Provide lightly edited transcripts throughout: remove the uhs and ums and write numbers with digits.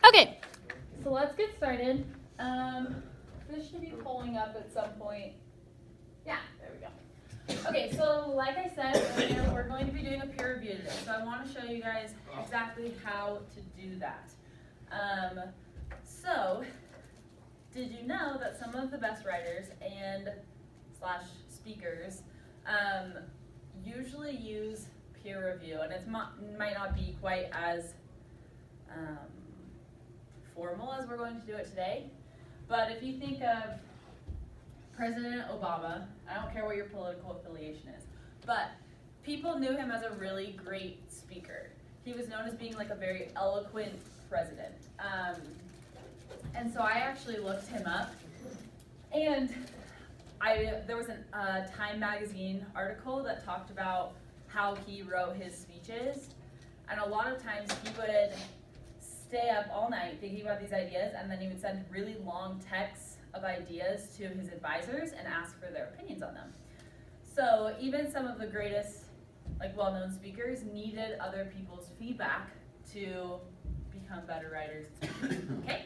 Okay, so let's get started. This should be pulling up at some point. Yeah, there we go. Okay, so like I said earlier, we're going to be doing a peer review today. So I want to show you guys exactly how to do that. So, did you know that some of the best writers and / speakers usually use peer review, and it might not be quite as formal as we're going to do it today, but if you think of President Obama, I don't care what your political affiliation is, but people knew him as a really great speaker. He was known as being like a very eloquent president. And so I actually looked him up, and there was a Time magazine article that talked about how he wrote his speeches, and a lot of times he would stay up all night thinking about these ideas, and then he would send really long texts of ideas to his advisors and ask for their opinions on them. So even some of the greatest, well-known speakers needed other people's feedback to become better writers and speakers. Okay?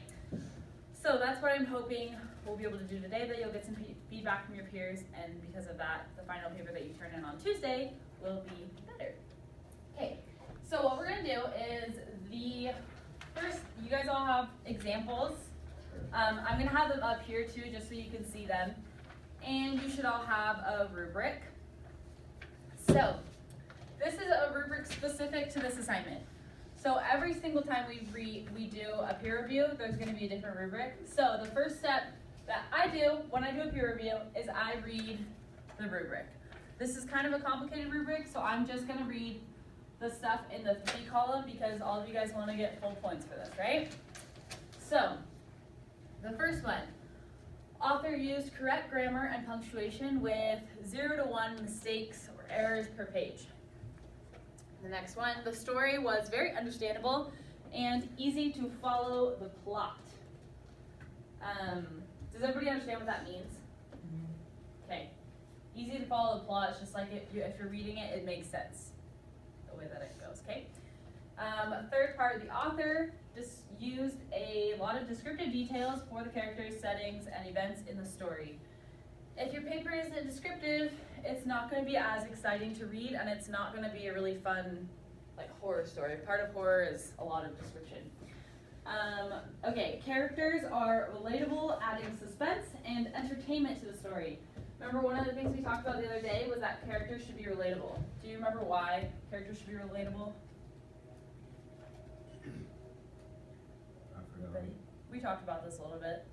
So that's what I'm hoping we'll be able to do today, that you'll get some feedback from your peers, and because of that, the final paper that you turn in on Tuesday will be better. Okay, so what we're going to do is first, you guys all have examples. I'm going to have them up here too, just so you can see them. And you should all have a rubric. So, this is a rubric specific to this assignment. So every single time we do a peer review, there's going to be a different rubric. So the first step that I do when I do a peer review is I read the rubric. This is kind of a complicated rubric, so I'm just going to read the stuff in the 3 column because all of you guys want to get full points for this, right? So, the first one, author used correct grammar and punctuation with 0 to 1 mistakes or errors per page. The next one, the story was very understandable and easy to follow the plot. Does everybody understand what that means? Okay. Easy to follow the plot, it's just like if you're reading it, it makes sense the way that it goes, okay? Third part, the author just used a lot of descriptive details for the characters, settings, and events in the story. If your paper isn't descriptive, it's not going to be as exciting to read, and it's not going to be a really fun, horror story. Part of horror is a lot of description. Okay, characters are relatable, adding suspense and entertainment to the story. Remember, one of the things we talked about the other day was that characters should be relatable. Do you remember why characters should be relatable? I forgot. We talked about this a little bit.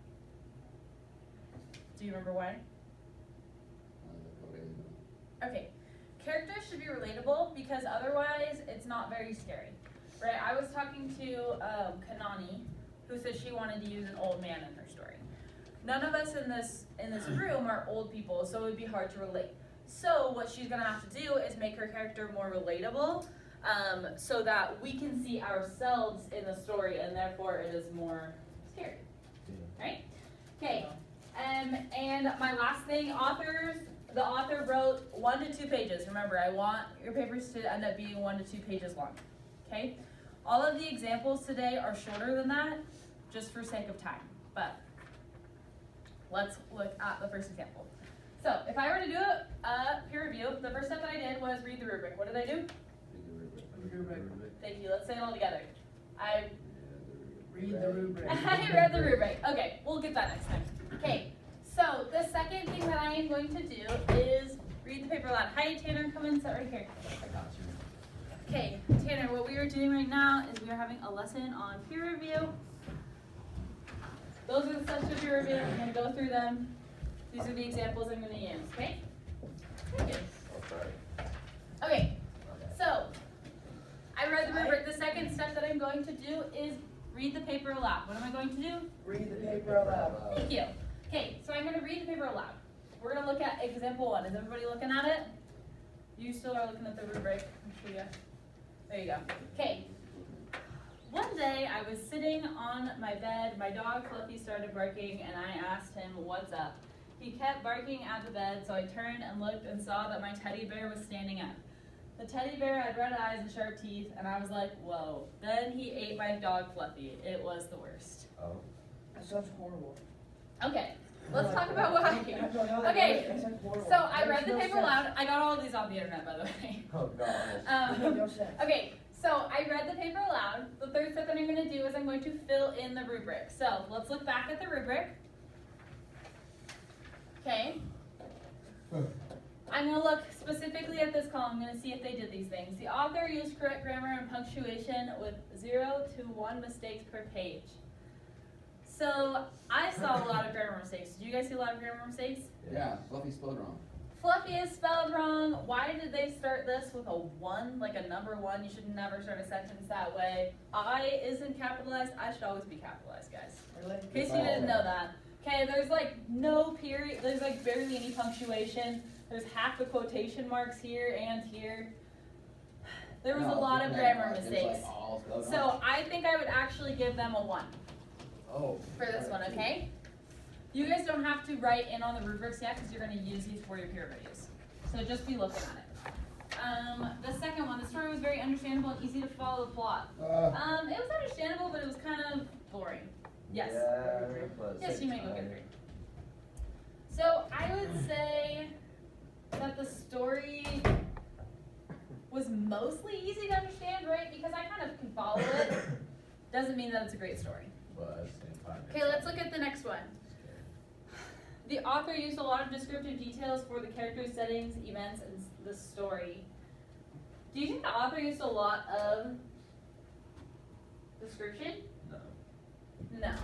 Do you remember why? Okay, characters should be relatable because otherwise it's not very scary, right? I was talking to Kanani, who said she wanted to use an old man in her story. None of us in this room are old people, so it would be hard to relate. So what she's gonna have to do is make her character more relatable, so that we can see ourselves in the story, and therefore it is more scary, right? Okay, and my last thing, the author wrote 1 to 2 pages. Remember, I want your papers to end up being 1 to 2 pages long, okay? All of the examples today are shorter than that, just for sake of time, but let's look at the first example. So, if I were to do a peer review, the first step that I did was read the rubric. What did I do? Read the rubric. Thank you, let's say it all together. Read the rubric. I read the rubric. Okay, we'll get that next time. Okay, so the second thing that I am going to do is read the paper aloud. Hi, Tanner, come in, sit right here. I got you. Okay, Tanner, what we are doing right now is we are having a lesson on peer review. Those are the steps of peer review. I'm going to go through them. These are the examples I'm going to use, okay? Thank you. Okay, so I read the rubric. The second step that I'm going to do is read the paper aloud. What am I going to do? Read the paper aloud. Thank you. Okay, so I'm going to read the paper aloud. We're going to look at example 1. Is everybody looking at it? You still are looking at the rubric. I'm sure you. There you go. Okay. One day I was sitting on my bed. My dog Fluffy started barking, and I asked him, "What's up?" He kept barking at the bed, so I turned and looked and saw that my teddy bear was standing up. The teddy bear had red eyes and sharp teeth, and I was like, whoa. Then he ate my dog Fluffy. It was the worst. Oh. That sounds horrible. Okay, let's talk about what I Okay, so I read the paper aloud. I got all of these off the internet, by the way. Oh, gosh. No sense. Okay, so I read the paper aloud. The third step that I'm going to do is I'm going to fill in the rubric. So let's look back at the rubric. Okay. I'm going to look specifically at this column. I'm going to see if they did these things. The author used correct grammar and punctuation with 0 to 1 mistakes per page. So I saw a lot of grammar mistakes. Did you guys see a lot of grammar mistakes? Yeah, Fluffy spelled wrong. Fluffy is spelled wrong. Why did they start this with a 1, like a number 1? You should never start a sentence that way. I isn't capitalized. I should always be capitalized, guys. Really? In case you didn't know that. Okay, there's like no period, there's like barely any punctuation. There's half the quotation marks here and here. There was a lot of grammar mistakes. So I think I would actually give them a 1 Oh. for this one, okay? You guys don't have to write in on the rubrics yet because you're going to use these for your peer reviews. So just be looking at it. The second one, the story was very understandable and easy to follow the plot. It was understandable, but it was kind of boring. Yes. Yeah, it was. Yes, you may go get 3. So I would say that the story was mostly easy to understand, right? Because I kind of can follow it. Doesn't mean that it's a great story. But at the same time. Okay, let's look at the next one. The author used a lot of descriptive details for the characters, settings, events, and the story. Do you think the author used a lot of description? No. No.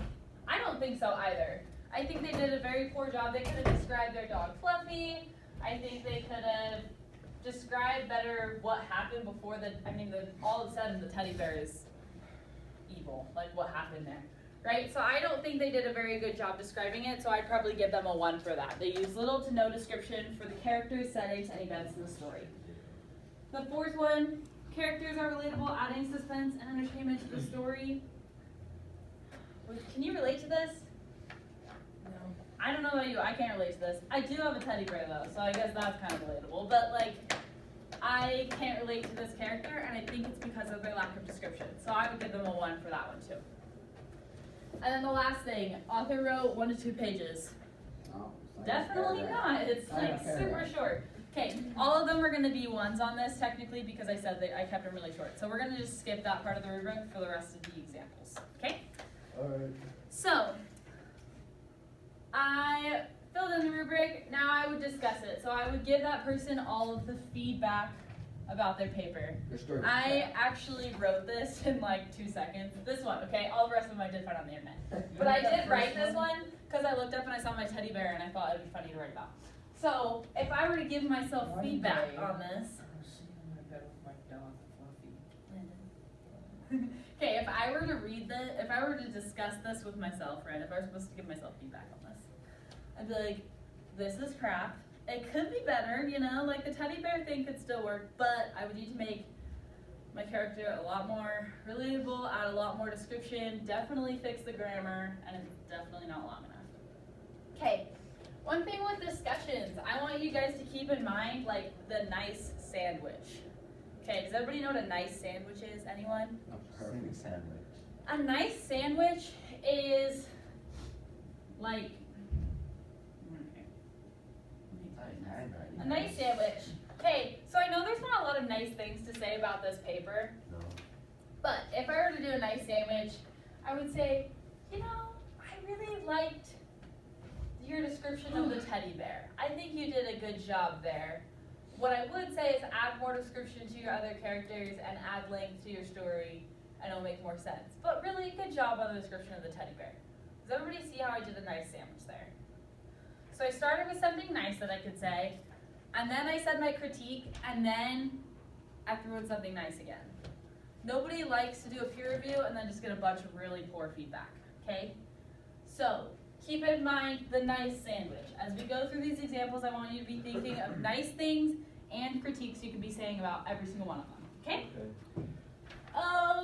I don't think so either. I think they did a very poor job. They could have described their dog Fluffy. I think they could have described better what happened before all of a sudden the teddy bear is evil. Like what happened there. Right? So I don't think they did a very good job describing it, so I'd probably give them a 1 for that. They used little to no description for the characters, settings, and events in the story. The fourth one, characters are relatable, adding suspense and entertainment to the story. Can you relate to this? No. I don't know about you, I can't relate to this. I do have a teddy bear though, so I guess that's kind of relatable. But like, I can't relate to this character, and I think it's because of their lack of description. So I would give them a 1 for that one too. And then the last thing, author wrote 1 to 2 pages. No, it's Definitely not. It's Not like a super paragraph. short. Okay, all of them are going to be 1s on this technically because I said I kept them really short. So we're going to just skip that part of the rubric for the rest of the examples. Okay? Alright. So I filled in the rubric. Now I would discuss it. So I would give that person all of the feedback about their paper. Your story was I bad. actually wrote this in like 2 seconds. This one, okay? All the rest of them I did find on the internet. But I did write this one because I looked up and I saw my teddy bear and I thought it would be funny to write about. So if I were to give myself One feedback day. on this, I was sitting in my bed with my dog, Fluffy. okay, if I were to if I were to discuss this with myself, right? If I were supposed to give myself feedback on this, I'd be like, this is crap. It could be better, you know, like the teddy bear thing could still work, but I would need to make my character a lot more relatable, add a lot more description, definitely fix the grammar, and it's definitely not long enough. Okay, one thing with discussions, I want you guys to keep in mind, like, the nice sandwich. Okay, does everybody know what a nice sandwich is? Anyone? A perfect sandwich. A nice sandwich is like a nice sandwich. Okay, so I know there's not a lot of nice things to say about this paper, No. but if I were to do a nice sandwich, I would say, you know, I really liked your description of the teddy bear. I think you did a good job there. What I would say is add more description to your other characters and add length to your story, and it'll make more sense. But really, good job on the description of the teddy bear. Does everybody see how I did a nice sandwich there? So I started with something nice that I could say, and then I said my critique, and then I threw in something nice again. Nobody likes to do a peer review and then just get a bunch of really poor feedback, okay? So keep in mind the nice sandwich. As we go through these examples, I want you to be thinking of nice things and critiques you could be saying about every single one of them, okay?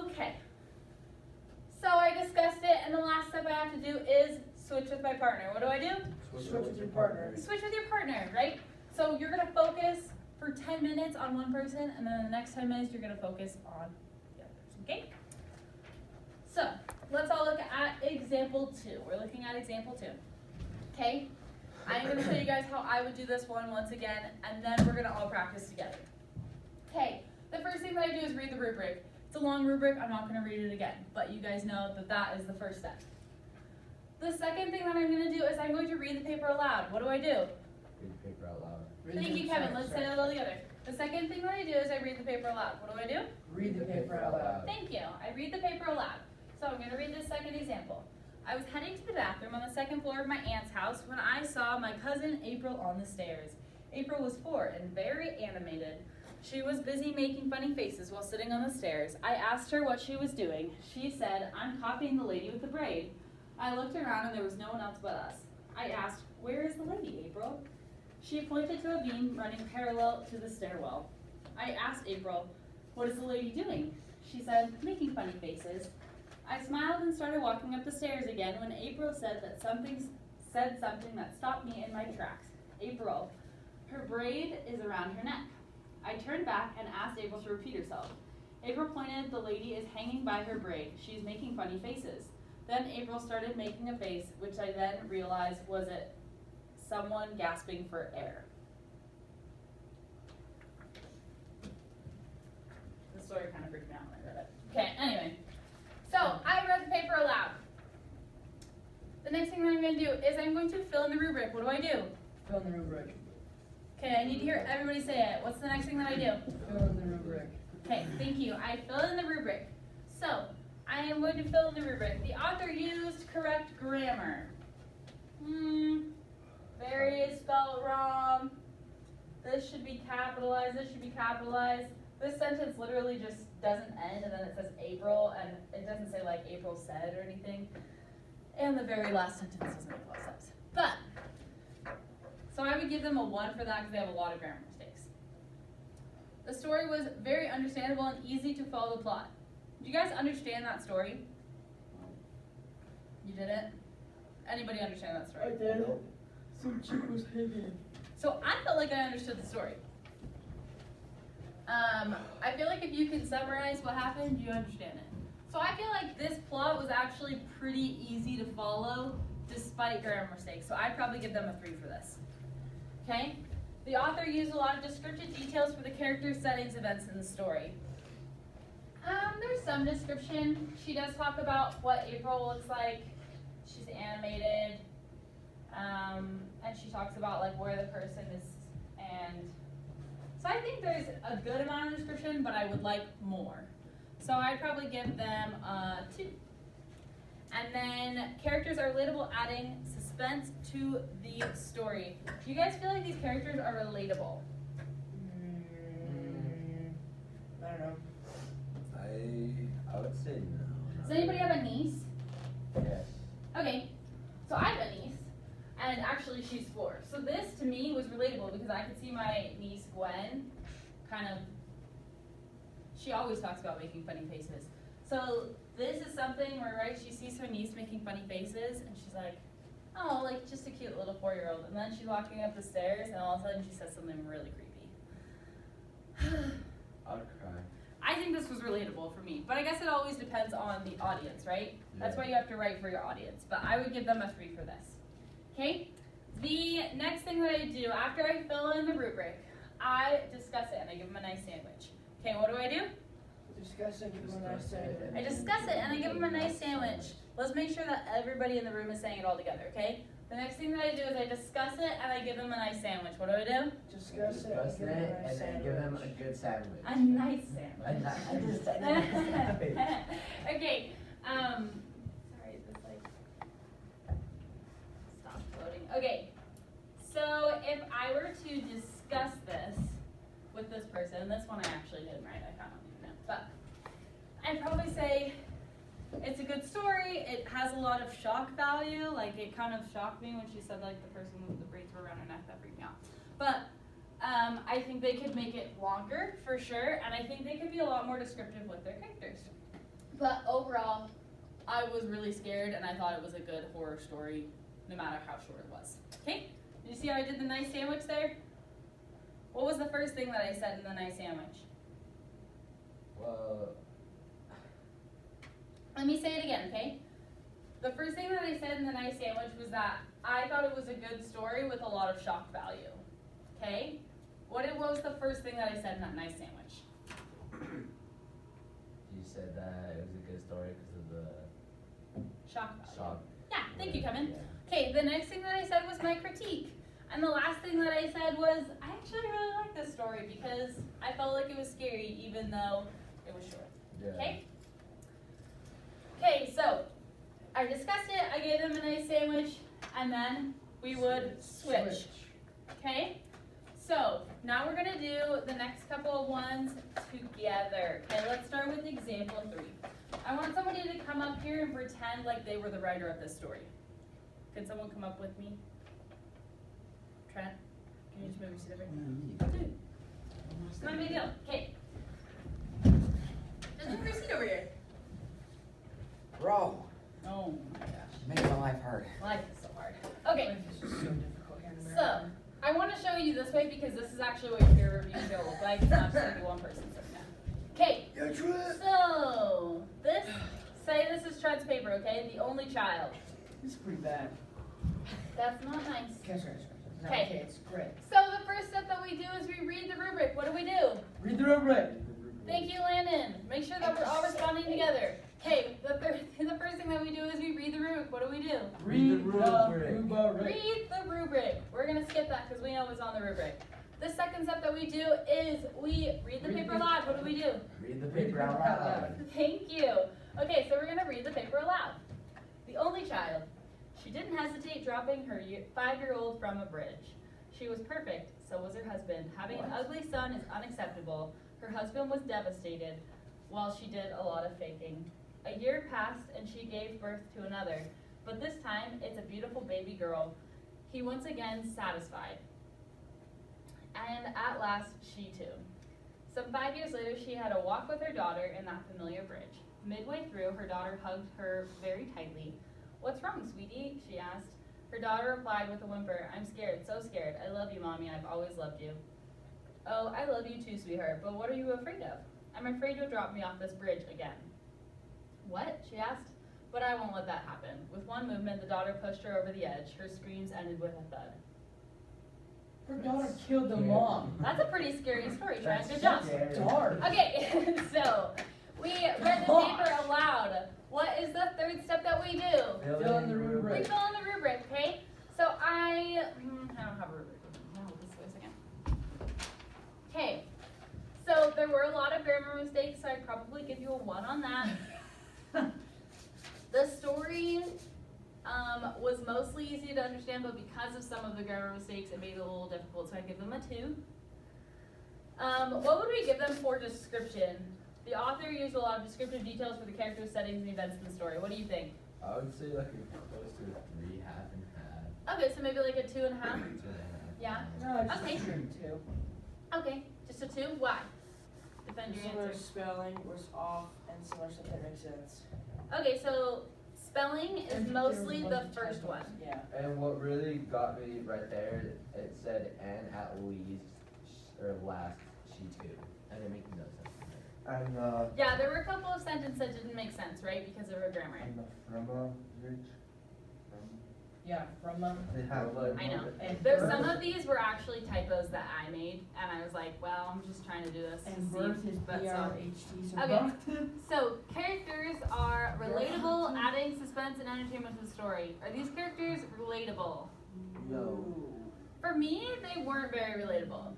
Okay. So I discussed it, and the last step I have to do is switch with my partner. What do I do? Switch with your partner. Switch with your partner, right? So you're gonna focus for 10 minutes on one person, and then the next 10 minutes you're gonna focus on the other person, okay? So, let's all look at example 2. We're looking at example 2, okay? I'm gonna show you guys how I would do this one once again, and then we're gonna all practice together. Okay, the first thing that I do is read the rubric. It's a long rubric, I'm not gonna read it again, but you guys know that that is the first step. The second thing that I'm gonna do is I'm going to read the paper aloud. What do? Read the paper out loud. Thank you, Kevin. Let's say it all together. The second thing that I do is I read the paper aloud. What do I do? Read the paper out loud. Thank you. I read the paper aloud. So I'm going to read this second example. I was heading to the bathroom on the second floor of my aunt's house when I saw my cousin April on the stairs. April was 4 and very animated. She was busy making funny faces while sitting on the stairs. I asked her what she was doing. She said, "I'm copying the lady with the braid." I looked around and there was no one else but us. I asked, "Where is the lady, April?" She pointed to a beam running parallel to the stairwell. I asked April, "What is the lady doing?" She said, "Making funny faces." I smiled and started walking up the stairs again when April said something that stopped me in my tracks. April, her braid is around her neck. I turned back and asked April to repeat herself. April pointed, "The lady is hanging by her braid. She's making funny faces." Then April started making a face, which I then realized was it someone gasping for air. The story kind of freaked me out when I read it. Okay, anyway. So, I read the paper aloud. The next thing that I'm going to do is I'm going to fill in the rubric. What do I do? Fill in the rubric. Okay, I need to hear everybody say it. What's the next thing that I do? Fill in the rubric. Okay, thank you. I fill in the rubric. So, I am going to fill in the rubric. The author used correct grammar. Very is spelled wrong. This should be capitalized. This should be capitalized. This sentence literally just doesn't end, and then it says April, and it doesn't say like April said or anything. And the very last sentence doesn't make a lot of sense. But, so I would give them a 1 for that because they have a lot of grammar mistakes. The story was very understandable and easy to follow the plot. Do you guys understand that story? You didn't? Anybody understand that story? did. Some chick was hanging. So I felt like I understood the story. I feel like if you can summarize what happened, you understand it. So I feel like this plot was actually pretty easy to follow despite grammar mistakes. So I'd probably give them a 3 for this. Okay? The author used a lot of descriptive details for the characters, settings, events in the story. There's some description. She does talk about what April looks like. She's animated. And she talks about like where the person is, and so I think there's a good amount of description, but I would like more. So I'd probably give them a 2. And then characters are relatable, adding suspense to the story. Do you guys feel like these characters are relatable? I don't know. I would say no. Does anybody have a niece? Yes. Okay, so I have a niece, and actually she's 4. So this to me was relatable because I could see my niece Gwen kind of, she always talks about making funny faces. So this is something where, right, she sees her niece making funny faces, and she's like, oh, like just a cute little 4-year-old. And then she's walking up the stairs, and all of a sudden she says something really creepy. I would cry. I think this was relatable for me, but I guess it always depends on the audience, right? That's why you have to write for your audience, but I would give them a 3 for this. Okay? The next thing that I do, after I fill in the rubric, I discuss it and I give them a nice sandwich. Okay, what do? Discuss it, give them a nice sandwich. I discuss it and I give them a nice sandwich. Let's make sure that everybody in the room is saying it all together, okay? The next thing that I do is I discuss it and I give them a nice sandwich. What do? Discuss it, Discuss give them a it, nice and then give them a sandwich. good sandwich. A nice sandwich. I just said a nice sandwich. Okay, sorry, is this like, stop floating. Okay, so if I were to discuss this with this person, this one I actually didn't write, I kind of don't even know, but I'd probably say it's a good story, it has a lot of shock value, like it kind of shocked me when she said like the person with the braids were around her neck, that freaked me out. But I think they could make it longer for sure, and I think they could be a lot more descriptive with their characters. But overall, I was really scared and I thought it was a good horror story, no matter how short it was. Okay? Did you see how I did the nice sandwich there? What was the first thing that I said in the nice sandwich? Well, Let me say it again, okay? The first thing that I said in the nice sandwich was that I thought it was a good story with a lot of shock value. Okay? What was the first thing that I said in that nice sandwich? you said that it was a good story because of the Shock value. shock. Yeah, thank you, Kevin. Yeah. Okay, the next thing that I said was my critique. And the last thing that I said was, I actually really like this story because I felt like it was scary even though it was short. Yeah. Okay? Okay, so I discussed it, I gave them a nice sandwich, and then we would switch. Okay? So now we're gonna do the next couple of ones together. Okay, let's start with example 3. I want somebody to come up here and pretend like they were the writer of this story. Can someone come up with me? Trent, can you just move your seat over here? Dude, it's not a big deal. Okay. Just move your seat over here. Bro, Oh my gosh. make my life hard. Life is so hard. Okay, Life is just so difficult here in so America. I want to show you this way because this is actually what your peer review show looks like. It's not just gonna be one person sitting down. Okay, so say this is Trent's paper, okay? The only child. It's pretty bad. That's not nice. Okay, sorry. No, Okay. okay, it's great. So the first step that we do is we read the rubric. What do we do? Read the rubric. Thank you, Landon. Make sure that we're all responding together. Okay, the first thing that we do is we read the rubric. What do we do? Read the rubric. Read the rubric. We're gonna skip that because we know what's on the rubric. The second step that we do is we read the paper aloud. What do we do? Read the paper out loud. Thank you. Okay, so we're gonna read the paper aloud. The only child. She didn't hesitate dropping her 5-year-old from a bridge. She was perfect, so was her husband. Having an ugly son is unacceptable. Her husband was devastated while she did a lot of faking. A year passed and she gave birth to another, but this time it's a beautiful baby girl. He once again satisfied. And at last, she too. Some 5 years later, she had a walk with her daughter in that familiar bridge. Midway through, her daughter hugged her very tightly. "What's wrong, sweetie?" she asked. Her daughter replied with a whimper, "I'm scared, so scared. I love you, Mommy. I've always loved you." "Oh, I love you too, sweetheart, but what are you afraid of?" "I'm afraid you'll drop me off this bridge again." "What?" she asked. "But I won't let that happen." With one movement, the daughter pushed her over the edge. Her screams ended with a thud. Her daughter killed the mom. That's a pretty scary story, Trent. Good job. Scary. Dark. Okay, so we read the paper aloud. What is the third step that we do? Fill in the We rubric. fill in the rubric, okay? So I don't have a rubric. No, this way a second. Okay, so there were a lot of grammar mistakes, so I'd probably give you a 1 on that. The story was mostly easy to understand, but because of some of the grammar mistakes, it made it a little difficult, so I give them a 2. What would we give them for description? The author used a lot of descriptive details for the characters, settings, and events in the story. What do you think? I would say like close to a 3, half and half. Okay, so maybe like a 2.5. 2 and a half. Yeah. No, it's Okay. just two. Okay, just a 2. Why? Defend your Some of answer. the spelling was off and some of stuff that makes sense. Okay, so spelling is And mostly there the was a bunch of first typos. one. Yeah. And what really got me right there, it said "and at least" or "last she too." And it makes no sense. And Yeah, there were a couple of sentences that didn't make sense, right? Because of her grammar. the Frema Ridge. Yeah, from They have I know. and There's birth, some of these were actually typos that I made, and I was like, well, I'm just trying to do this to and see birth is if that's all. BRHT, so Okay. birth. So, characters are relatable, adding suspense and entertainment to the story. Are these characters relatable? No. For me, they weren't very relatable.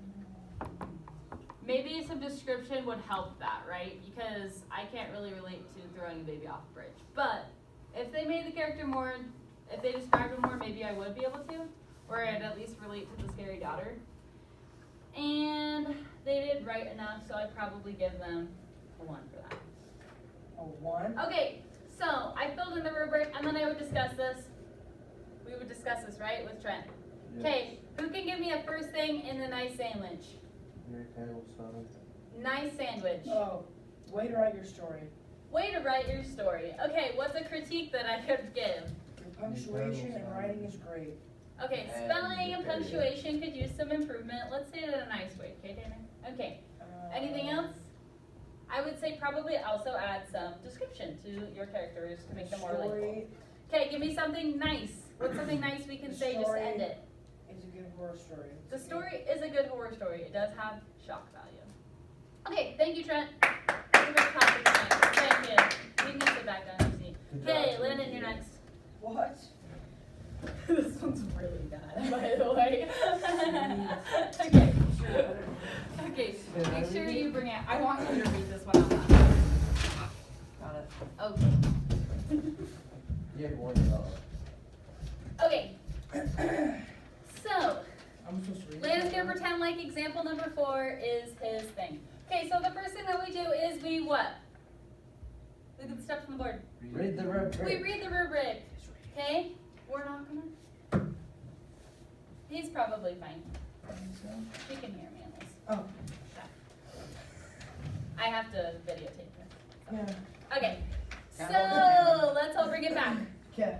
Maybe some description would help that, right? Because I can't really relate to throwing a baby off a bridge. But if they made the character more, if they described him more, maybe I would be able to. Or I'd at least relate to the scary daughter. And they did right enough, so I'd probably give them a 1 for that. A 1. Okay, so I filled in the rubric and then I would discuss this. We would discuss this, right, with Trent. Okay, who can give me a first thing in the nice sandwich? Nice sandwich. Oh, way to write your story. Way to write your story. Okay, what's a critique that I could give? Your punctuation and writing is great. Okay, And spelling and the period. punctuation could use some improvement. Let's say it in a nice way, okay, Tanner? Okay. Anything else? I would say probably also add some description to your characters to make them more likable. Story Okay, give me something nice. What's something nice we can The say just to story- end it? is a good horror story. The story is a good horror story. It does have shock value. Okay, thank you, Trent. That's a great topic tonight. Thank you. You can sit back down and see. Good Okay, job. Landon, you're next. What? This one's really bad, by the way. Okay. Okay, make sure you bring it. I want you to read this one out loud. Got it. Okay. You had one develop. Okay. So, I'm supposed to read Landon's this gonna one? pretend like example number 4 is his thing. Okay, so the first thing that we do is we what? Look at the steps on the board. Read the rubric. We read the rubric. Okay? We're not gonna. He's probably fine. She can hear me at least. Oh, I have to videotape her. yeah. Okay. Can So let's all bring it back. Okay.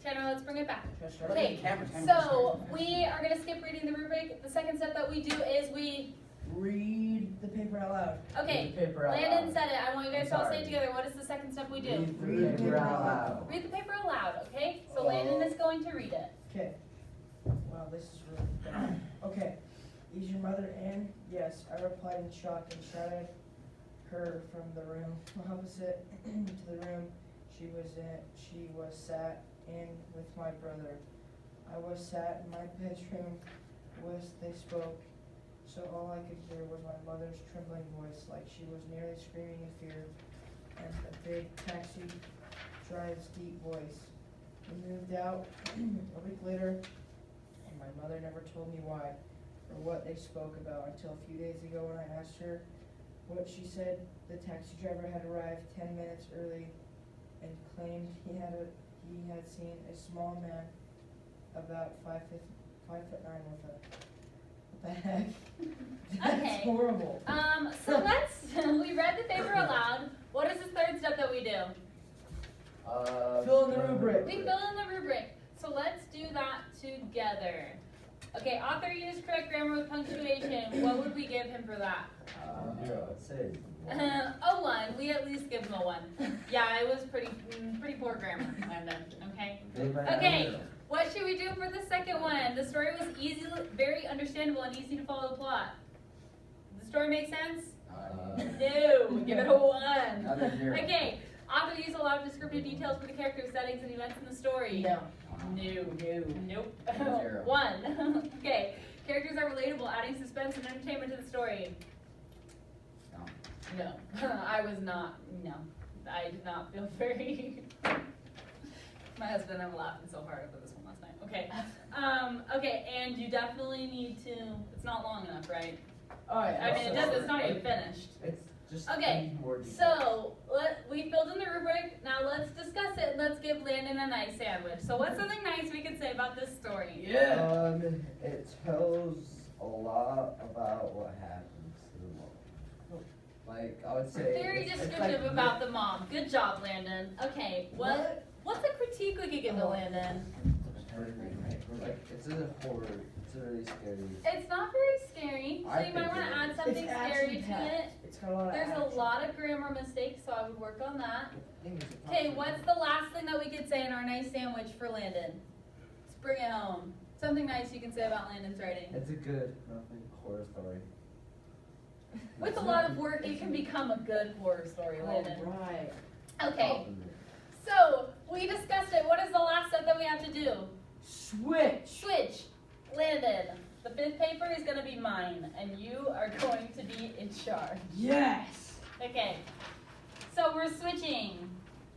Tanner, let's bring it back. Should I start? Okay, Camera time. so we are gonna skip reading the rubric. The second step that we do is we, Read the paper out loud. okay, Read the paper out Landon loud. said it. I want you guys to all say it Sorry. together. What is the second step we do? Read the paper out loud. Read the paper aloud, okay? So Landon is going to read it. Okay. Wow, this is really bad. Okay. Is your mother in? Yes, I replied in shock and shouted her from the room opposite to the room she was in. She was sat in with my brother. I was sat in my bedroom was they spoke, so all I could hear was my mother's trembling voice, like she was nearly screaming in fear, and a big taxi driver's deep voice. We moved out a week later, and my mother never told me why or what they spoke about until a few days ago when I asked her what she said. The taxi driver had arrived 10 minutes early and claimed he had seen a small man about 5'9" with a what the heck? That's Okay. horrible. So let's, we read the paper aloud. What is the third step that we do? Fill in the rubric. We fill in the rubric. So let's do that together. Okay, author used correct grammar with punctuation. What would we give him for that? It says. A 1. We at least give him a 1. Yeah, it was pretty poor grammar, Landon. Okay. Okay. What should we do for the second one? The story was very understandable and easy to follow the plot. Does the story make sense? No. Give it a 1. Another 0. Okay. Author used a lot of descriptive details for the characters, settings, and events in the story. No. Nope. Zero. 1. Okay. Characters are relatable, adding suspense and entertainment to the story. No. I was not. No. I did not feel very. My husband and I were laughing so hard over this one last night. Okay. Okay, and you definitely need to. It's not long enough, right? All right. I mean, it's not even finished. It's just Okay, need more details. So we filled in the rubric. Now let's discuss it. Let's give Landon a nice sandwich. So what's something nice we could say about this story? It tells a lot about what happens to the mom. Like, I would say. Very it's descriptive like- about the mom. Good job, Landon. Okay, what's a critique we could give to Landon? Like, it's a horror. It's a really scary. It's not very scary, so I you might think want it to add is. something It's scary to action-packed. it. It's got a lot of There's a action. lot of grammar mistakes, so I would work on that. Thing is, it Okay, talks what's about- the last thing that we could say in our nice sandwich for Landon? Let's bring it home. Something nice you can say about Landon's writing. It's a good horror story. With a lot of work, it can become a good horror story, Landon. Alright. Okay, so we discussed it. What is the last step that we have to do? Switch. Switch. Landon, the fifth paper is going to be mine, and you are going to be in charge. Yes. Okay, so we're switching.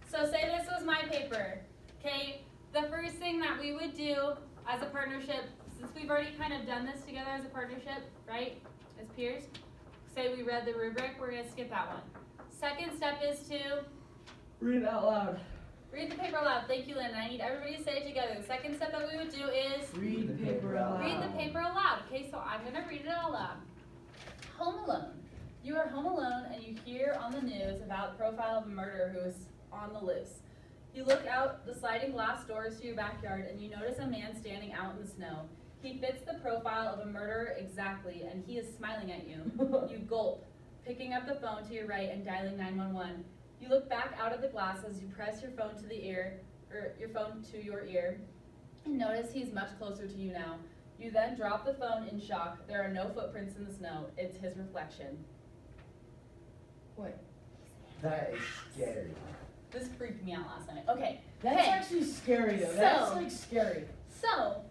So say this was my paper, okay? The first thing that we would do as a partnership, since we've already kind of done this together as a partnership, right, as peers, say we read the rubric, we're gonna skip that one. Second step is to Read it out loud. read the paper aloud. Thank you, Lynn. I need everybody to say it together. The second step that we would do is Read the paper out loud. read the paper aloud. Okay, so I'm gonna read it out loud. Home Alone. You are home alone and you hear on the news about the profile of a murderer who is on the loose. You look out the sliding glass doors to your backyard and you notice a man standing out in the snow. He fits the profile of a murderer exactly, and he is smiling at you. You gulp, picking up the phone to your right and dialing 911. You look back out of the glass as you press your phone to the ear, or your phone to your ear, and notice he's much closer to you now. You then drop the phone in shock. There are no footprints in the snow. It's his reflection. Wait, That is scary. This freaked me out last night. Okay. that's Hey. actually scary though. That's So- like scary. So,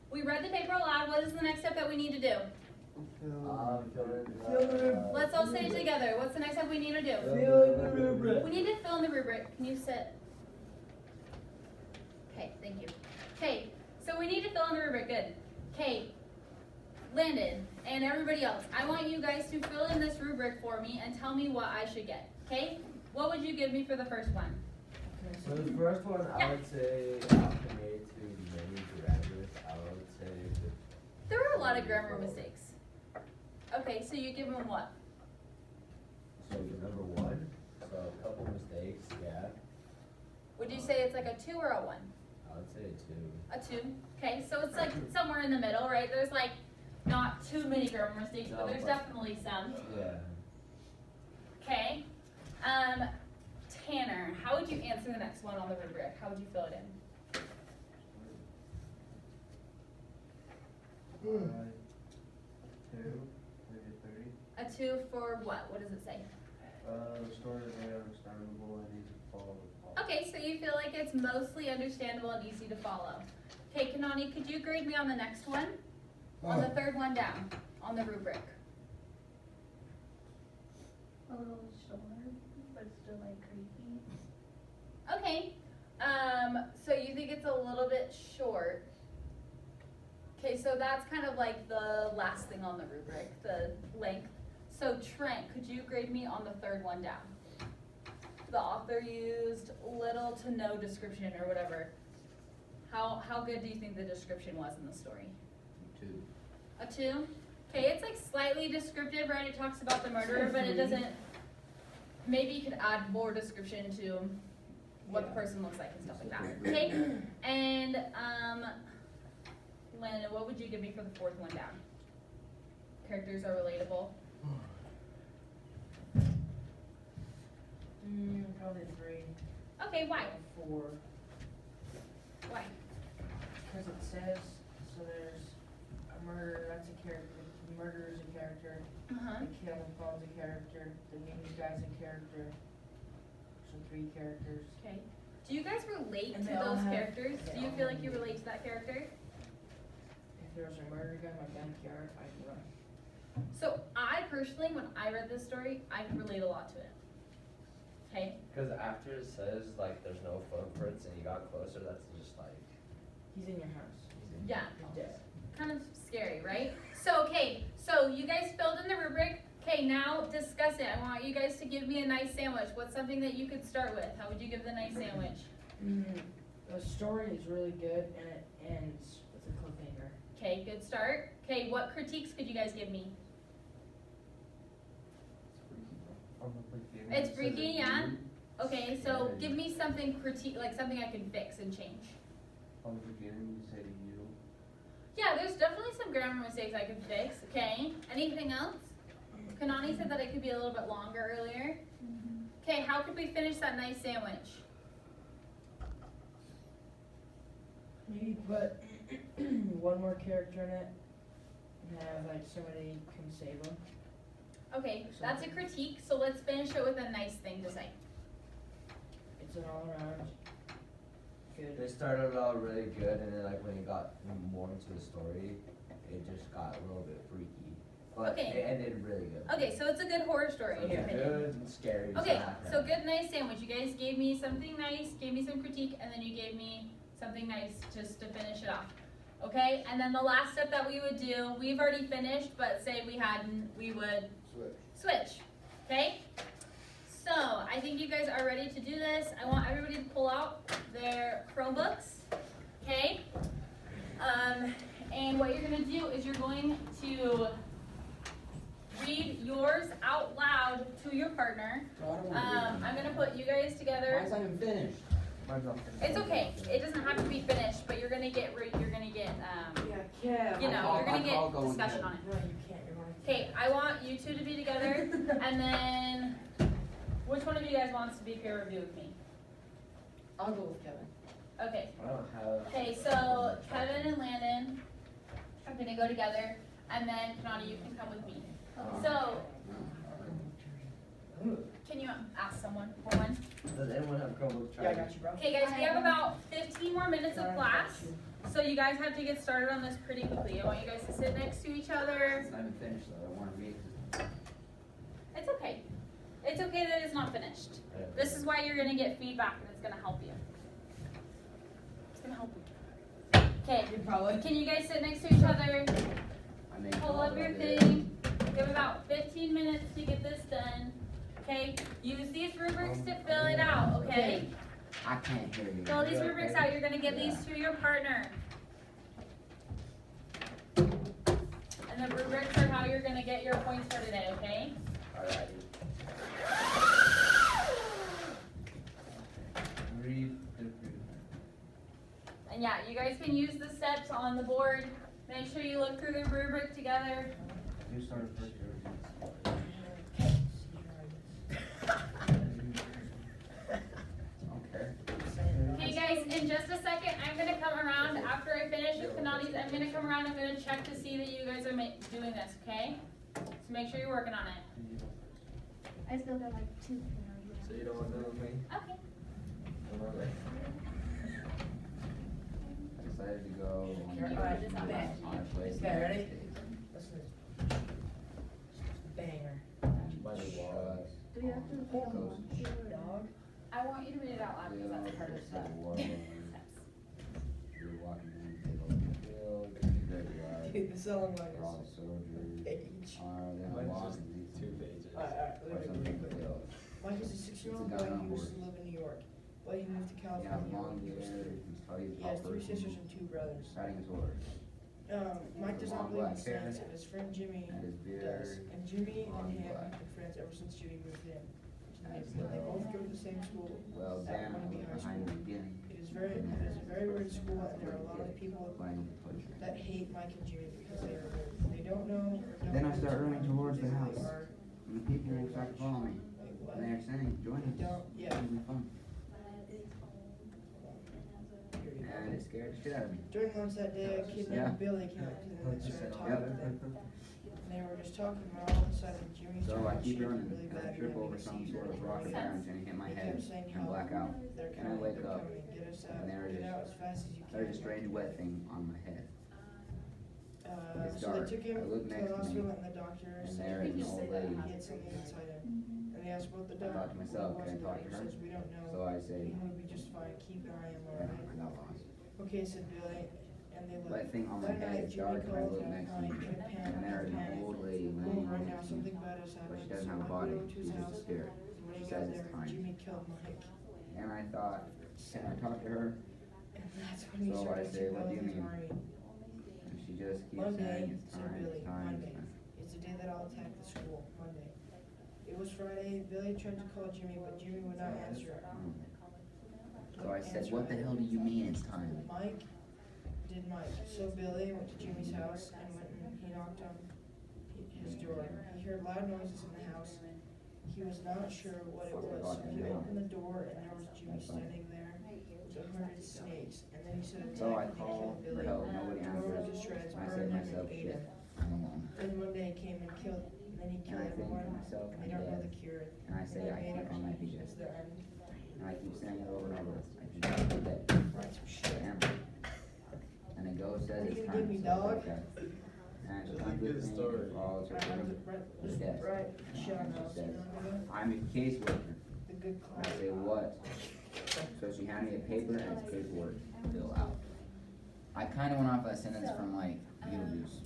we read the paper aloud. What is the next step that we need to do? Fill in the, Let's all say it together. What's the next step we need to do? Fill in the rubric. We need to fill in the rubric. Can you sit? Okay, thank you. Okay, so we need to fill in the rubric. Good. Okay, Landon and everybody else, I want you guys to fill in this rubric for me and tell me what I should get. Okay? What would you give me for the first one? So the first one, Yeah. I would say acclimate to many grammars. I would say There were a lot of grammar mistakes. Okay, so you give them what? so number one. So a couple mistakes, yeah. Would you say it's like a 2 or a 1? I would say two. A 2. Okay, so it's like somewhere in the middle, right? There's like not too many grammar mistakes, but No, there's but- definitely some. Yeah. Okay. Tanner, how would you answer the next one on the rubric? How would you fill it in? Two, maybe three. A 2 for what? What does it say? The story is very understandable and easy to follow. Okay, so you feel like it's mostly understandable and easy to follow. Okay, Kanani, could you grade me on the next one? On the third one down, on the rubric. A little shorter, but still like creepy. Okay, so you think it's a little bit short. Okay, so that's kind of like the last thing on the rubric, the length. So Trent, could you grade me on the third one down? The author used little to no description or whatever. How good do you think the description was in the story? Two. A 2? Okay, it's like slightly descriptive, right? It talks about the murderer, but it doesn't, maybe you could add more description to what the person looks like and stuff like that. Okay, and, Landon, what would you give me for the fourth one down? Characters are relatable. Probably 3 Okay, why? or 4. Why? Because it says, so there's a murder, that's a character, the murderer's a character, Uh-huh. the killing phone's a character, the news guy's a character. So 3 characters. Okay. Do you guys relate And to they all those have- characters? they Do you all feel have like you music. relate to that character? If there was a murder guy in my backyard, I'd run. So I personally, when I read this story, I could relate a lot to it. Okay? Because after it says like there's no footprints and you got closer, that's just like He's in your house. Yeah. He's dead. Kind of scary, right? So, okay, so you guys filled in the rubric. Okay, now discuss it. I want you guys to give me a nice sandwich. What's something that you could start with? How would you give the nice sandwich? The story is really good and it ends with a cliffhanger. Okay, good start. Okay, what critiques could you guys give me? On the beginning, It's it says freaky, it yeah? you. Okay, so give me something critique, like something I can fix and change. On the beginning, you say you. Yeah, there's definitely some grammar mistakes I could fix. Okay, anything else? Kanani said that it could be a little bit longer earlier. Okay, how could we finish that nice sandwich? Maybe put one more character in it and have like somebody come save him. Okay, that's a critique, so let's finish it with a nice thing to say. It's an all around good. they started out really good, and then like when it got more into the story, it just got a little bit freaky. But Okay. it ended really good. Okay, so it's a good horror story in your Yeah, opinion. good and scary. Okay, stuff so happened. good, nice sandwich. You guys gave me something nice, gave me some critique, and then you gave me something nice just to finish it off. Okay, and then the last step that we would do, we've already finished, but say we hadn't, we would switch. Okay? So, I think you guys are ready to do this. I want everybody to pull out their Chromebooks. Okay? And what you're gonna do is you're going to read yours out loud to your partner. So I don't wanna read them. I'm gonna put you guys together. Mine's not even finished. Mine's not finished. It's okay, it doesn't have to be finished, but you're gonna get, Yeah, you know, you're gonna I'll go get with discussion that. on it. No, you can't, you're going. Okay, I want you two to be together, and then, which one of you guys wants to be peer review with me? I'll go with Kevin. Okay, I don't have. okay, so Kevin and Landon are gonna go together, and then Kanani, you can come with me. So, can you ask someone for one? Does anyone have Chromebook Yeah, I charger? got you, bro. Okay guys, we have about 15 more minutes of class, so you guys have to get started on this pretty quickly. I want you guys to sit next to each other. It's not even finished though, I wanna read. It's okay. It's okay that it's not finished. This is why you're gonna get feedback and it's gonna help you. It's gonna help you. Okay, Probably. can you guys sit next to each other? I made Pull all up your of it. thing. You have about 15 minutes to get this done. Okay, use these rubrics to fill it out, okay? I can't hear you. Fill these rubrics out, you're gonna give these to your partner. And the rubrics are how you're gonna get your points for today, okay? Alrighty. Read the food. And yeah, you guys can use the steps on the board. Make sure you look through the rubric together. You started first year. Okay. Okay guys, in just a second, I'm gonna come around, after I finish with Kanani's, I'm gonna come around, I'm gonna check to see that you guys are doing this, okay? So make sure you're working on it. I still got like 2 So you don't want to do with me? Okay. I decided to go on Can you put this on there? on a place. Okay, ready? in the States. Listen to this. Banger. And By the shut wall. Do you have to put them Goes. on here? Dog. I want you to read it out loud, because that's the hardest the stuff. wall. You're walking down the middle of the field, the graveyard, Dude, this song like where all the soldiers page. are, then Mine's walk just these 2 pages. Alright, or let me something read to it. build. Mike is a 6-year-old It's a boy guy on who used to board. live in New York. But he moved to He has a California long when he was beard, 3. he's tall, he's He has 3 tall sisters person, and 2 brothers. riding his horse, Mike does not Long believe in black hair. snakes, and his friend Jimmy and his does. beard. And Jimmy and long him have black. been friends ever since Jimmy moved in. As They both go to the same school. Well, That Dan one was be high behind school. the beginning, It is a very weird school, and there are a lot of people playing the butcher. that hate Mike and Jimmy because they are weird. They don't know or don't Then I start running towards the who they house. are. And the people will start to follow me, Like, what? and they're saying, join us, Don't, yeah. it'll be fun. And it scared the shit out of me. During lunch that day, a kid Yeah. named Billy came up to them and started talking Yep. to them. And they were just talking, and all of a sudden Jimmy So started I keep shaking running, really and I bad. trip and over he some could see sort of her rock or running. branch and hit my They head kept saying and how black out. They're And I coming, wake they're up, coming, get us out, and there it get is. out as fast as you can. There's a strange wet thing on my head. It's So they dark. took him I to look the next to me, hospital, and the doctor and said there he is an old lady. had something inside him. And they asked both the I thought to doctor, myself, what can I was it? talk He to her? says, we don't know. So I say, He will be just fine, keep an eye on him, yeah, I alright? got lost. Okay, said Billy, and they Wet left. thing on my That head night, is Jimmy dark, and I called look and next to crying, me, in a panic, and there is an panic. old lady Mom, laying right now, next to something me, bad has but happened. she doesn't So have a Mike body, went to his she's just house. scared. When he She got says there, it's time. Jimmy killed Mike. And I thought, can I talk to her? And that's when he So I started say, to what do build you his mean? army. And she just keeps Monday, saying, it's said time, Billy, it's time, it's Monday. time. It's the day that I'll attack the school, Monday. It was Friday, Billy tried to call Jimmy, but Jimmy would not answer. So I said, what the hell do you mean it's time? Mike did Mike. So Billy went to Jimmy's house and went and he knocked on his door. He heard loud noises in the house. He was not sure what it was, so he opened the door and there was Jimmy standing there with 100 snakes. And then he said, So I attack and called kill for Billy. help, nobody Tore him answered. to shreds, And I burned said to him, myself, and ate shit, him. I'm alone. Then Monday came and killed, and then he And killed I think to everyone. myself, And they I'm don't know dead. the cure. And I say, I They made think I might be It's dead. their end. And I keep saying it over and over. I just might be dead. Write some shit. Damn. And it goes, says What are it's you gonna time. give me, so I dog? like that. And she That's a comes good with me, story. follows her through. Just Yes. write shit on She those, you says, know what I mean? I'm a caseworker. The good And I class. say, what? So she handed me a paper and it's paperwork, fill out. I kinda went off that sentence from like Beetlejuice.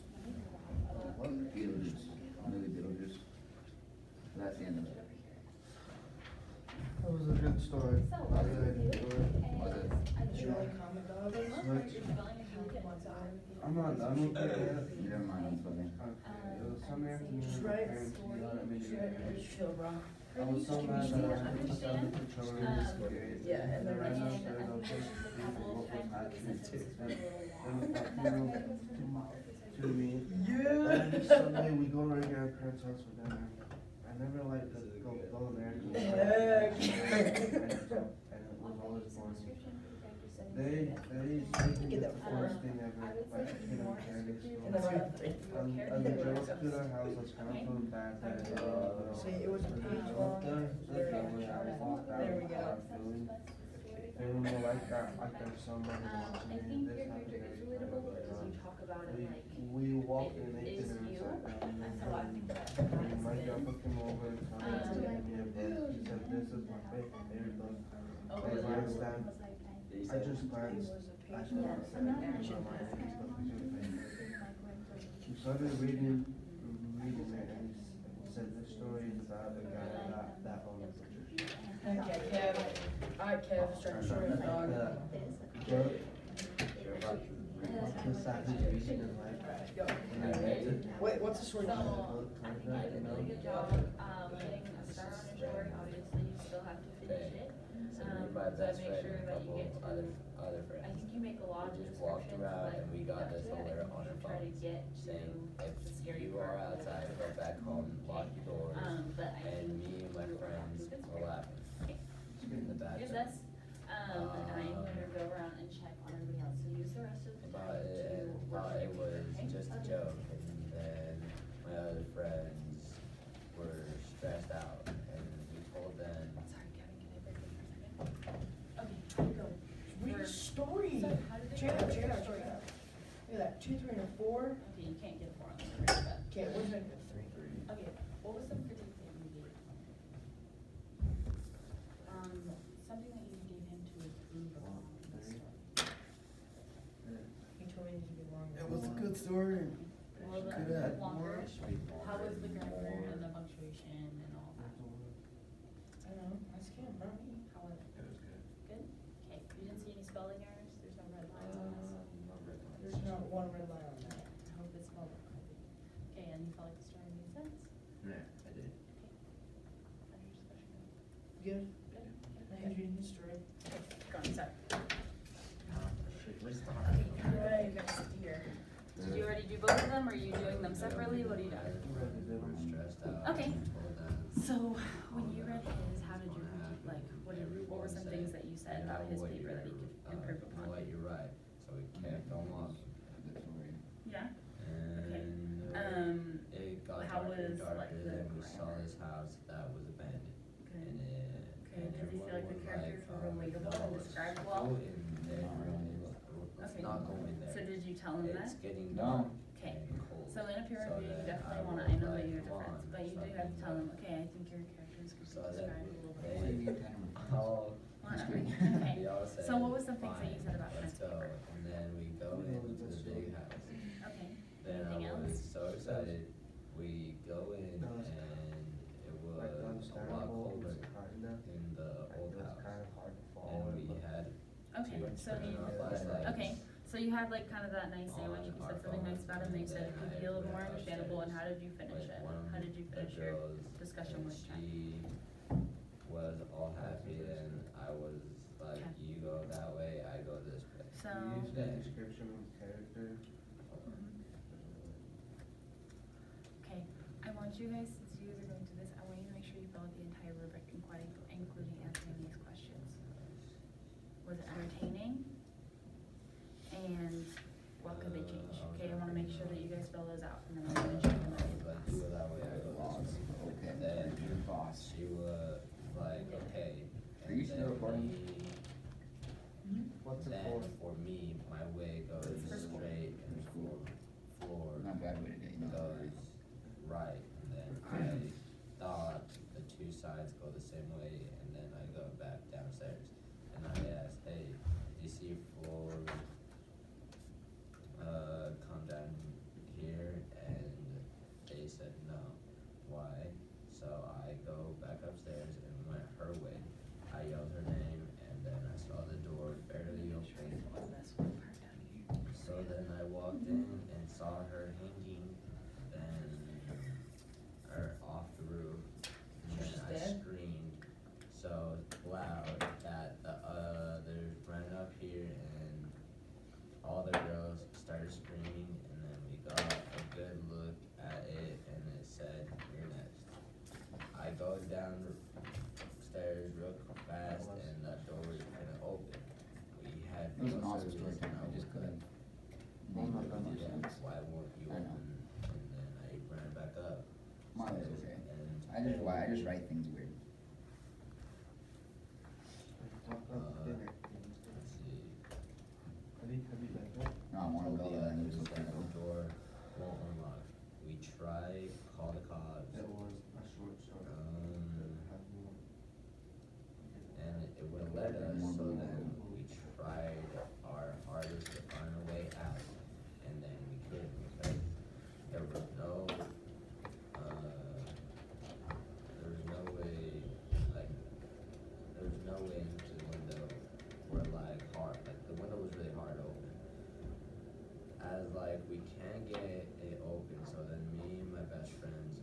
Beetlejuice, movie Beetlejuice. So that's the end of it. That was a good story. I really enjoyed it. Was it? Did you only comment dog? Switch. I'm not done with it yet. Never mind, I'm sorry. Okay, it was Sunday afternoon. Just my write parents yelled at me to Just get write how you finished. feel, bro. I was so mad that I had to send the children Um, this grade. Yeah, and then then I And know I that think I'll there's just just a people couple what of was times where happening the to census was a little them. long. To me. Yeah. And then Sunday we go to our grandparents' house for dinner. I never liked to go there. Heck. And it was always boring. They get the first thing ever, like hidden candy And then store. right And the girls to their house, I was kind of feeling bad that, See, it was a page long. There we go. Feeling like there's somebody I watching me, think this your happened, character is that relatable happened. because you talk about it like We walked in, ate is dinner, you. and sat down, And so I think that and that's my good. grandpa came over and told me to give me a book. He said, "This is my favorite book." Oh, I really? glanced down, I just glanced at the Yes, book, and and that my should mind pass. was up to your face. Like when He started reading it, and he said the story is about a guy that owned a butcher. Okay, Kev. Alright, Kev, start the story of the dog. The savage beast in his life. Go. And I read it. Wait, what's the story? So, Book, I think kinda, you did a really good job, getting a start on your story, obviously you still have to finish it. So me and my So best make friend sure and a that you couple get to, other I friends. think you make a lot of We just walked descriptions, around like, and we got this up to it, alert and on you our try to phones get saying, to if the scary you are part. outside, go back home, lock your doors. But I And think me and my friends were laughing in the back. Here's this, and I'm going to go around and check on everybody else, so use the rest of the Thought time it, to thought work it on was okay? just a joke, and then my other friends were stressed out, and we told them, Sorry, Kevin, can I break in for a second? Okay, go. Read the story. So how did it Check it out, go? check it out, check it out. Look at that, 2, 3, and a 4. Okay, you can't get a 4 on the screen, but. Okay, where's that? 3. Okay, what was some critiques that you gave? Something that you gave him to improve upon in the story. He told me to be longer. It was a good story. A little Could bit add longer. more. How was the grammar and the punctuation and all that? I don't know, ask him, not me. How was it? Good? Okay, you didn't see any spelling errors? There's no red lines on this? There's not one red line on that. I hope it's spelled correctly. Okay, and you felt like the story made sense? Yeah, I did. Under discussion. Good. Good? Now he's reading his story. Go on, sorry. Where's the Alright, you guys sit here. Did you already do both of them, or are you doing them separately? What are you doing? They were stressed out. Okay. and told them, So, when you read his, how did you, like, what were some things that you said about his paper that he could improve You know upon? what, you're right, so we kept on walking, Yeah? and it got how darker and was, like, darker, the then we saw grammar? this house that was abandoned, Okay. and Okay, and does he feel like the everyone was characters were no, relatable and it's described cool, well? and then let's Okay. not go in So there, did you tell him that? it's getting No. dark Okay. and cold. So in a peer So review, you then definitely I wanna, was I know that like, you're "Come different, on, but you do stop have to being tell him, dark." okay, I think your characters could be So then described a little bit they- more. Oh, Whatever, We okay. all said, So what was some things that you "Fine, said about let's Prince go," Paper? and then we go into the big house. Okay, Then anything I was else? so excited. We go in That was and it was Like a lot understandable, colder kinda. in the old It was house. kind of hard to follow And it, we but had Okay, to so turn you, our flashlights. okay, so you had like kind of that nice sandwich, you On said our something nice about it, and they phones, said it and could then be a little I more went understandable, and how did you upstairs finish with it? one How did you of finish the your girls, discussion and with Ken? she was all happy and I was like, Okay. you go that way, I go this way. So, you used the Then- description of the character. okay, I want you guys, since you guys are going through this, I want you to make sure you fill out the entire rubric, including answering these questions. Was it entertaining? And what could they change? Okay, I wanna make sure that you guys fill those out, and then I'm gonna check them out in Like, class. you go that way, I go this way. okay, Then your boss. she was like, okay. Are you and still then recording? What's it Then for? for me, my way goes straight and floor Not bad way today, no. goes right. And then I thought the two sides go the same way, and then I go back downstairs. And I asked, hey, do you see floor, come down here? And they said no. Why? So I go back upstairs and went her way. I yelled her name, and then I saw the door barely open. So then I walked in and saw her hanging, then, or off the roof. And then She's I dead? screamed. It was an awesome story time, I just couldn't. Oh my God. Why won't you I open? know. And then I ran it back up. Mine is okay. And I just write things weird. Talk about the dinner. let's see. Have you back up? No, I wanna go there and The just look at it. door won't unlock. We try, call the cops. It was a short shot. And it wouldn't let us, so then we tried our hardest to find a way out, and then we couldn't because there was no way, like, there was no way into the window where like hard, like the window was really hard to open. As like we can't get it open, so then me and my best friends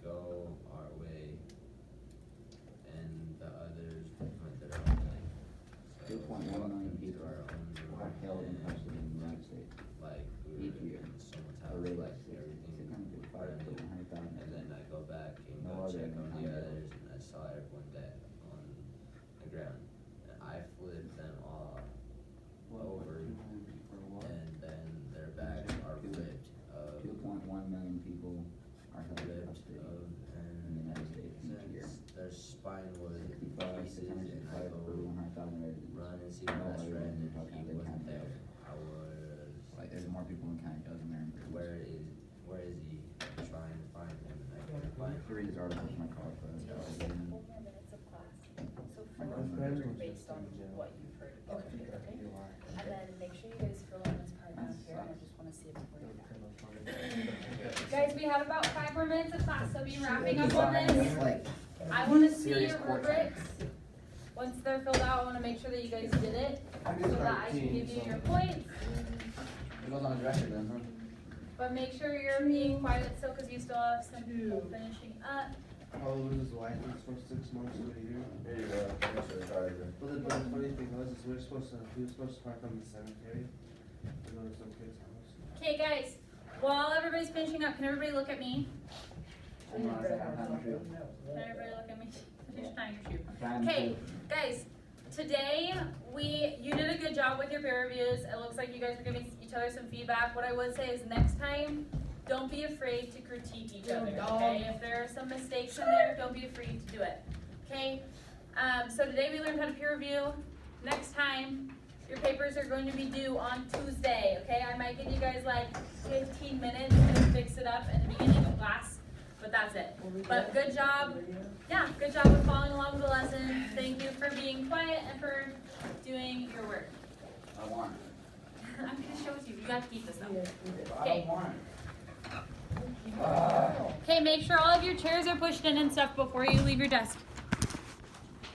go our way, and the others went their own way. So 2.1 we walked million into people our own room, are held in and, custody in the United States. like we Each were year. in someone's A house, rate like of everything 655 brand to new. 100,000. And then I go back and No go other check than on the 100. others, and I saw everyone dead on the ground. And I flipped them all over, and then their backs are flipped of 2.1 million people are held in flipped custody of, in the United States each year. their spine was in 65, pieces, and I 655 per go 100,000 residents. run and see my No best other friend, than and Utah he County wasn't County there. jails. I was Like, there's more people in county jails than there are in prisons. where is he? I'm trying to find him, and I couldn't find To read his articles in my car for Take that. 4 more minutes of class. So My fill friend in was based just on in jail. what you've heard about it, okay? You are. And then make sure you guys fill in this part down That here, and I sucks. just wanna see it before That you're was done. kind of funny. Guys, we have about 5 more minutes of class, so be wrapping up on Fine, this. it's like, I wanna see serious your court time. rubrics. Once they're filled out, I wanna make sure that you guys did it, I so did that I can 13, give you so- your points. it goes on his record then, huh? But make sure you're being quiet still, cause you still have some people finishing up. How old was his wife for 6 months to a year? Here you go, finish your charger. But the funny thing was, is we were supposed to park on the cemetery. To go to some kid's house. Okay, guys, while everybody's finishing up, can everybody look at me? I'm gonna say I'm having to. Can everybody look at me? Finish tying your shoe. Time Okay, to- guys, today you did a good job with your peer reviews. It looks like you guys are giving each other some feedback. What I would say is next time, don't be afraid to critique each other, okay? If there are some mistakes in there, don't be afraid to do it, okay? So today we learned how to peer review. Next time, your papers are going to be due on Tuesday, okay? I might give you guys like 15 minutes to fix it up in the beginning of class, but that's it. But good job. Yeah, good job with following along with the lesson. Thank you for being quiet and for doing your work. I want I'm gonna show it to you. You got to keep this though. it. I Okay. don't want it. Okay, make sure all of your chairs are pushed in and stuff before you leave your desk.